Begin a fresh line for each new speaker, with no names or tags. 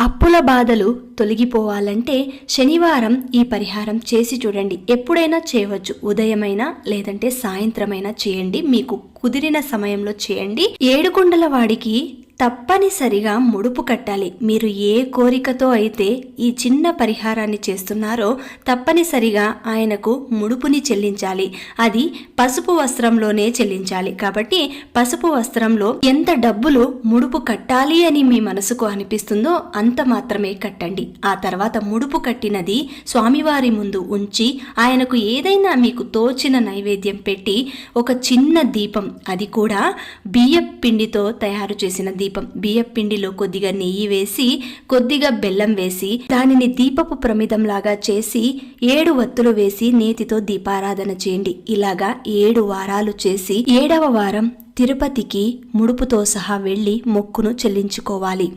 అప్పుల బాధలు తొలగిపోవాలంటే శనివారం ఈ పరిహారం చేసి చూడండి. ఎప్పుడైనా చేయవచ్చు, ఉదయమైనా లేదంటే సాయంత్రమైనా చేయండి, మీకు కుదిరిన సమయంలో చేయండి. ఏడుకొండల వాడికి తప్పనిసరిగా ముడుపు కట్టాలి. మీరు ఏ కోరికతో అయితే ఈ చిన్న పరిహారాన్ని చేస్తున్నారో తప్పనిసరిగా ఆయనకు ముడుపుని చెల్లించాలి. అది పసుపు వస్త్రంలోనే చెల్లించాలి. కాబట్టి పసుపు వస్త్రంలో ఎంత డబ్బులు ముడుపు కట్టాలి అని మీ మనసుకు అనిపిస్తుందో అంత మాత్రమే కట్టండి. ఆ తర్వాత ముడుపు కట్టినది స్వామివారి ముందు ఉంచి ఆయనకు ఏదైనా మీకు తోచిన నైవేద్యం పెట్టి ఒక చిన్న దీపం, అది కూడా బియ్యం పిండితో తయారు చేసిన దీపం, బియ్యం పిండిలో కొద్దిగా నెయ్యి వేసి కొద్దిగా బెల్లం వేసి దానిని దీపపు ప్రమిదంలాగా చేసి 7 వత్తులు వేసి నేతితో దీపారాధన చేయండి. ఇలాగా 7 వారాలు చేసి 7వ వారం తిరుపతికి ముడుపుతో సహా వెళ్లి మొక్కును చెల్లించుకోవాలి.